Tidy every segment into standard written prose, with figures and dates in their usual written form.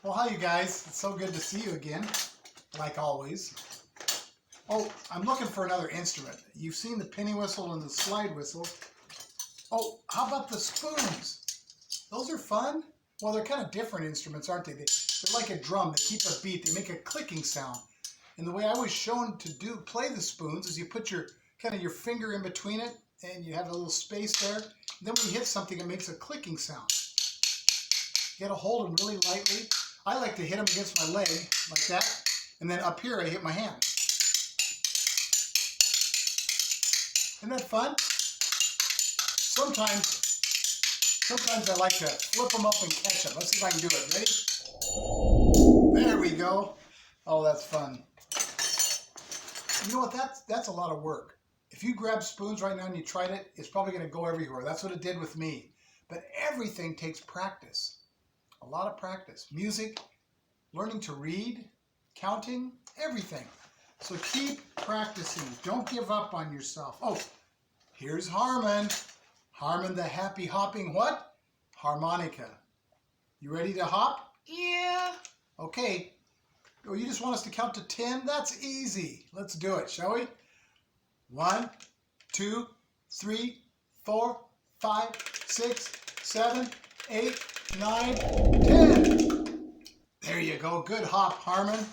Well, hi you guys. It's so good to see you again, like always. Oh, I'm looking for another instrument. You've seen the penny whistle and the slide whistle. Oh, how about the spoons? Those are fun. Well, they're kind of different instruments, aren't they? They're like a drum. They keep a beat. They make a clicking sound. And the way I was shown to play the spoons is you put your finger in between it, and you have a little space there. And then when you hit something, it makes a clicking sound. You got to hold them really lightly. I like to hit them against my leg like that, and then up here I hit my hand. Isn't that fun? Sometimes I like to flip them up and catch them. Let's see if I can do it. Ready? There we go. Oh, that's fun. You know what? That's a lot of work. If you grab spoons right now and you tried it, it's probably going to go everywhere. That's what it did with me. But everything takes practice. A lot of practice. Music, learning to read, counting, everything. So keep practicing. Don't give up on yourself. Oh, here's Harmon. Harmon the happy hopping what? Harmonica. You ready to hop? Yeah. Okay. Oh, you just want us to count to 10? That's easy. Let's do it, shall we? 1, 2, 3, 4, 5, 6, 7, 8, 9, 10. There you go. Good hop, Harmon.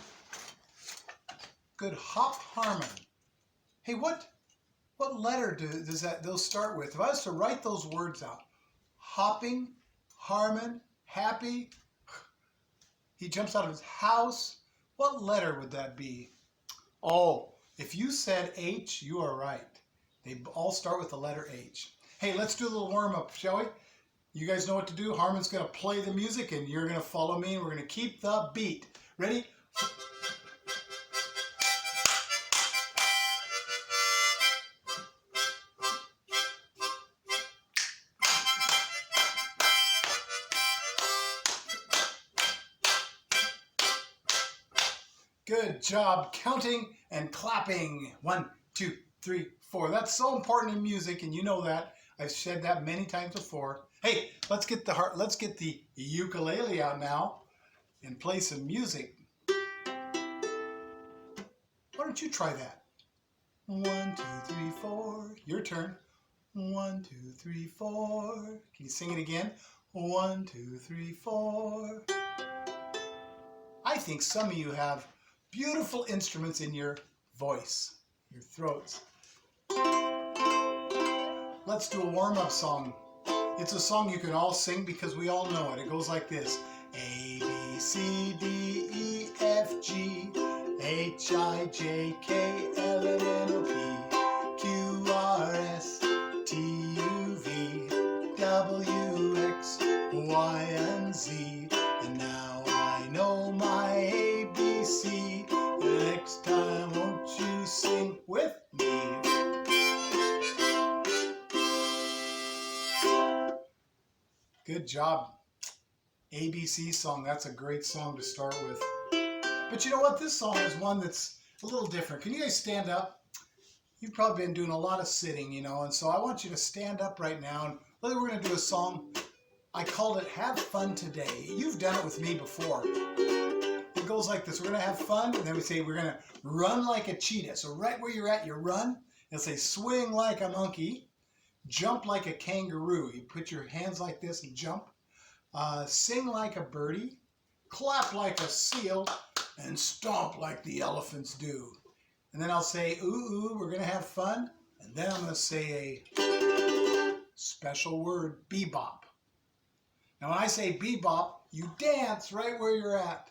Good hop, Harmon. Hey, what letter does those start with? If I was to write those words out, hopping, Harmon, happy, he jumps out of his house, what letter would that be? Oh, if you said H, you are right. They all start with the letter H. Hey, let's do a little warm-up, shall we? You guys know what to do. Harmon's going to play the music, and you're going to follow me, and we're going to keep the beat. Ready? Good job counting and clapping. 1, 2, 3, 4. That's so important in music, and you know that. I've said that many times before. Hey, let's get the ukulele out now and play some music. Why don't you try that? 1, 2, 3, 4. Your turn. 1, 2, 3, 4. Can you sing it again? 1, 2, 3, 4. I think some of you have beautiful instruments in your voice, your throats. Let's do a warm-up song. It's a song you can all sing because we all know it. It goes like this. A, B, C, D, E, F, G, H, I, J, K, L, M, N, O, P, Q, R, S, T, U, V, W, X, Y, and Z. And now I know my ABC. Next time, won't you sing with me? Good job. ABC song, that's a great song to start with. But you know what? This song is one that's a little different. Can you guys stand up? You've probably been doing a lot of sitting, you know, and so I want you to stand up right now. And we're going to do a song. I called it Have Fun Today. You've done it with me before. It goes like this. We're going to have fun, and then we say we're going to run like a cheetah. So right where you're at, you run. It'll say swing like a monkey, jump like a kangaroo. You put your hands like this and jump. Sing like a birdie, clap like a seal, and stomp like the elephants do. And then I'll say, ooh, ooh, we're going to have fun. And then I'm going to say a special word, bebop. Now when I say bebop, you dance right where you're at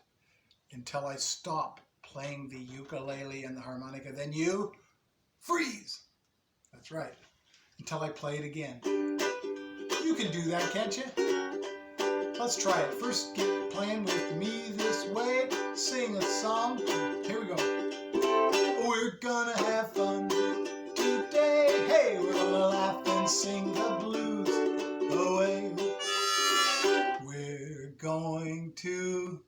until I stop playing the ukulele and the harmonica. Then you freeze. That's right. Until I play it again. You can do that, can't you? Let's try it. First, get playing with me this way. Sing a song. Here we go. We're gonna have fun today. Hey, we're gonna laugh and sing the blues away. We're going to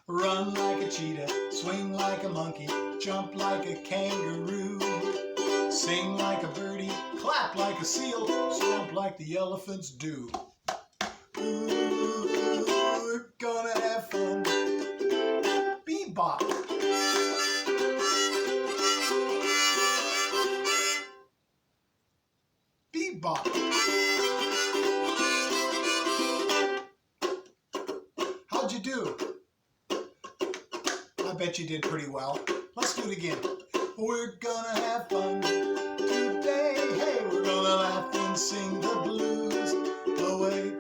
run like a cheetah, swing like a monkey, jump like a kangaroo, sing like a birdie, clap like a seal, stomp like the elephants do. Ooh, we're gonna have fun bebop. How'd you do? I bet you did pretty well. Let's do it again. We're gonna have fun today. Hey, we're gonna laugh and sing the blues away.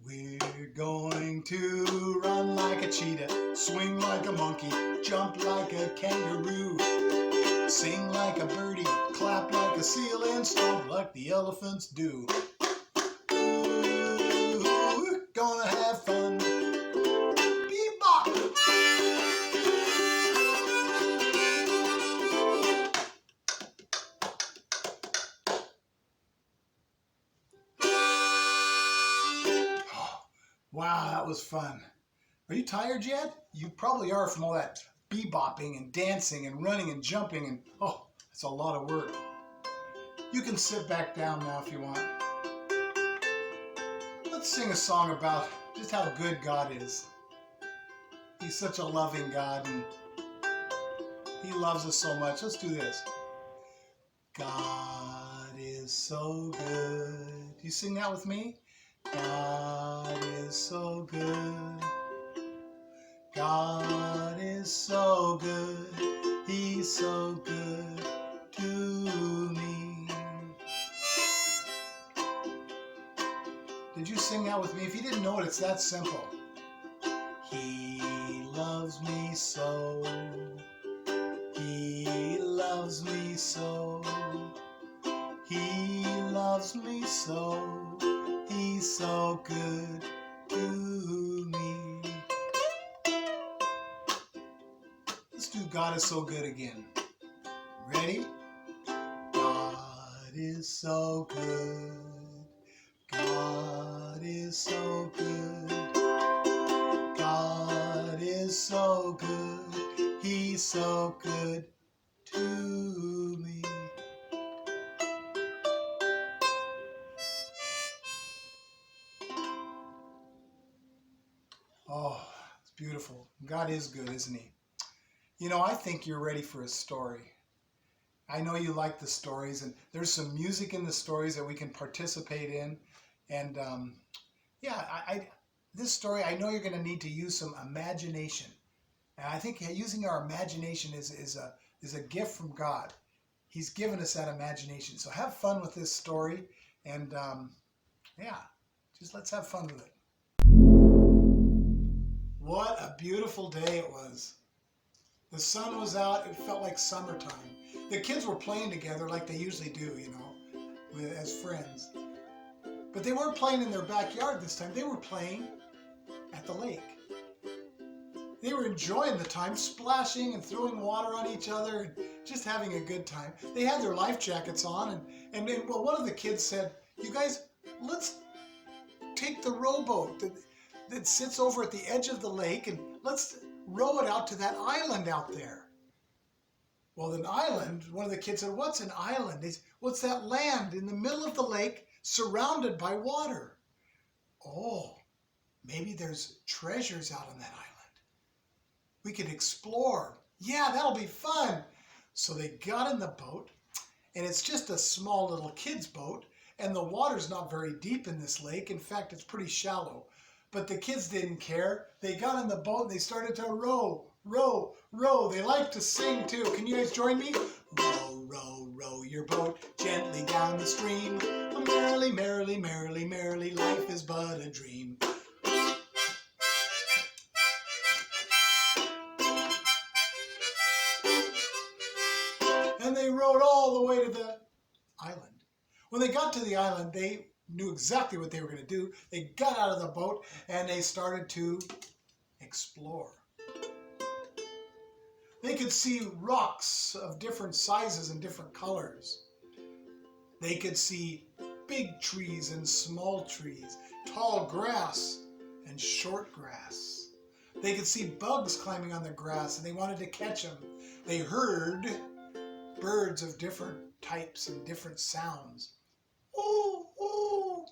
We're going to run like a cheetah, swing like a monkey, jump like a kangaroo, sing like a birdie, clap like a seal, and stomp like the elephants do. We're gonna have fun. Bebop! Wow, that was fun. Are you tired yet? You probably are from all that bebopping and dancing and running and jumping and oh, it's a lot of work. You can sit back down now if you want. Let's sing a song about just how good God is. He's such a loving God and He loves us so much. Let's do this. God is so good. You sing that with me? God is so good. God is so good. He's so good to me. Did you sing that with me? If you didn't know it, it's that simple. He loves me so. He loves me so. He loves me so. He's so good to me. Let's do God is so good again. Ready? God is so good. God is so good. God is so good. He's so good to me. Oh, it's beautiful. God is good, isn't He? You know, I think you're ready for a story. I know you like the stories, and there's some music in the stories that we can participate in. And yeah, this story, I know you're going to need to use some imagination. And I think using our imagination is a gift from God. He's given us that imagination. So have fun with this story, and yeah, just let's have fun with it. What a beautiful day it was. The sun was out. It felt like summertime. The kids were playing together like they usually do, you know, as friends. But they weren't playing in their backyard this time. They were playing at the lake. They were enjoying the time, splashing and throwing water on each other and just having a good time. They had their life jackets on, and well, one of the kids said, "You guys, let's take the rowboat that sits over at the edge of the lake and let's row it out to that island out there." Well, an island, one of the kids said, "What's an island?" They said, "What's that land in the middle of the lake surrounded by water?" "Oh, maybe there's treasures out on that island. We could explore." "Yeah, that'll be fun." So they got in the boat, and it's just a small little kid's boat, and the water's not very deep in this lake. In fact, it's pretty shallow. But the kids didn't care. They got in the boat and they started to row, row, row. They like to sing too. Can you guys join me? Row, row, row your boat gently down the stream. Merrily, merrily, merrily, merrily, life is but a dream. And they rowed all the way to the island. When they got to the island, they knew exactly what they were going to do. They got out of the boat and they started to explore. They could see rocks of different sizes and different colors. They could see big trees and small trees, tall grass and short grass. They could see bugs climbing on the grass and they wanted to catch them. They heard birds of different types and different sounds. Ooh, ooh.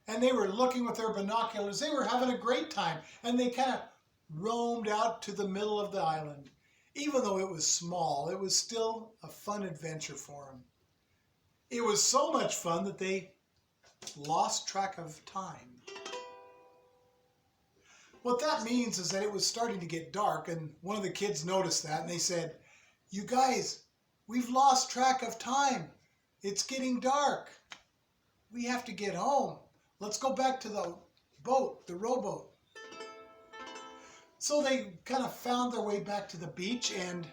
And they were looking with their binoculars. They were having a great time. And they kind of roamed out to the middle of the island. Even though it was small, it was still a fun adventure for them. It was so much fun that they lost track of time. What that means is that it was starting to get dark, and one of the kids noticed that, and they said, "You guys, we've lost track of time. It's getting dark. We have to get home. Let's go back to the boat, the rowboat." So they kind of found their way back to the beach, and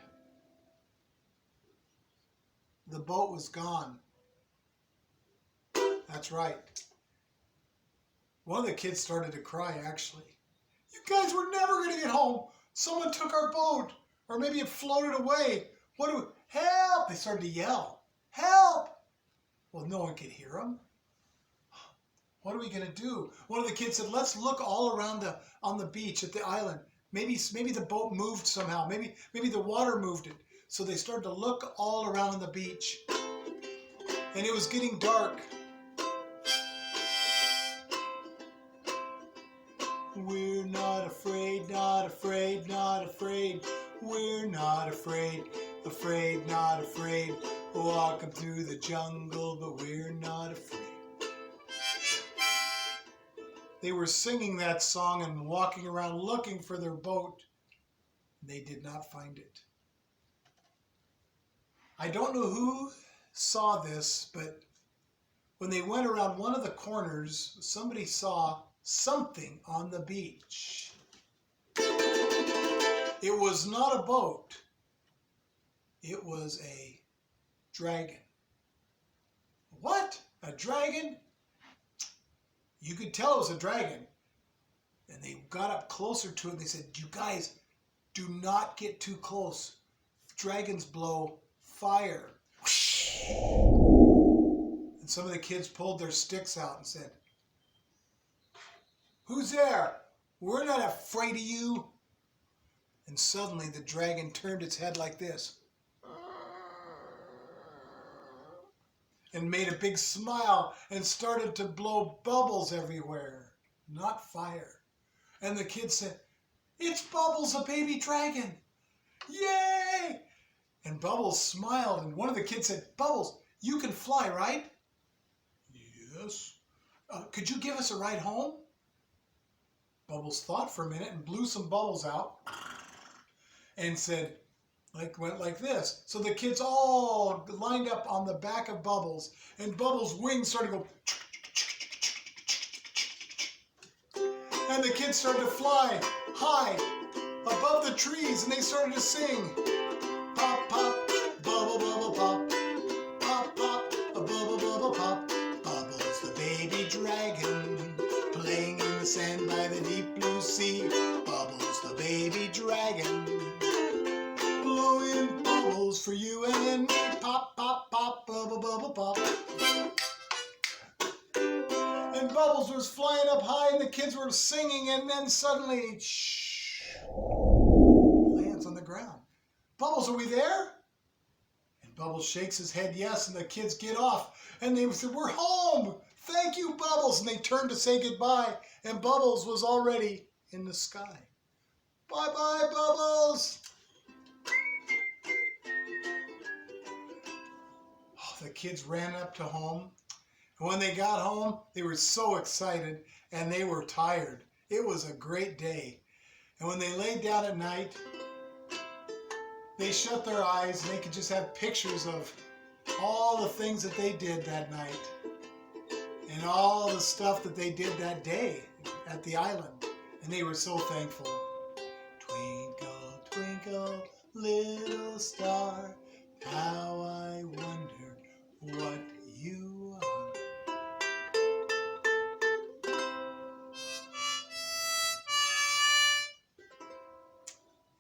the boat was gone. That's right. One of the kids started to cry, actually. "You guys were never going to get home. Someone took our boat, or maybe it floated away. Help!" They started to yell. "Help!" Well, no one could hear them. What are we going to do? One of the kids said, "Let's look all around on the beach at the island. Maybe the boat moved somehow. Maybe the water moved it." So they started to look all around the beach. And it was getting dark. "We're not afraid, not afraid, not afraid. We're not afraid, afraid, not afraid. Walking through the jungle, but we're not afraid." They were singing that song and walking around looking for their boat. They did not find it. I don't know who saw this, but when they went around one of the corners, somebody saw something on the beach. It was not a boat. It was a dragon. What? A dragon? You could tell it was a dragon. And they got up closer to it and they said, "You guys, do not get too close. Dragons blow fire." And some of the kids pulled their sticks out and said, "Who's there? We're not afraid of you." And suddenly the dragon turned its head like this and made a big smile and started to blow bubbles everywhere, not fire. And the kids said, "It's Bubbles, a baby dragon. Yay!" And Bubbles smiled, and one of the kids said, "Bubbles, you can fly, right?" "Yes." Could you give us a ride home?" Bubbles thought for a minute and blew some bubbles out and said, went like this. So the kids all lined up on the back of Bubbles, and Bubbles' wings started to go, and the kids started to fly high above the trees, and they started to sing, "Pop, pop, bubble, bubble, pop. Pop, pop, a bubble, bubble, pop. Bubbles, the baby dragon, playing in the sand by the deep blue sea. Bubbles, the baby dragon, blowing bubbles for you and me. Pop, pop, pop, bubble, bubble, pop." And Bubbles was flying up high, and the kids were singing, and then suddenly, lands on the ground. "Bubbles, are we there?" And Bubbles shakes his head yes, and the kids get off, and they said, "We're home. Thank you, Bubbles." And they turned to say goodbye, and Bubbles was already in the sky. Bye-bye, Bubbles. Oh, the kids ran up to home. And when they got home, they were so excited, and they were tired. It was a great day. And when they laid down at night, they shut their eyes, and they could just have pictures of all the things that they did that night and all the stuff that they did that day at the island. And they were so thankful. Twinkle, twinkle, little star, how I wonder what you are.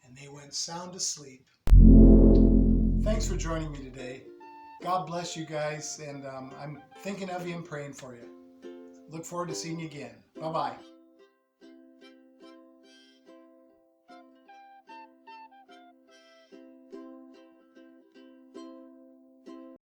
And they went sound asleep. Thanks for joining me today. God bless you guys, and I'm thinking of you and praying for you. Look forward to seeing you again. Bye-bye.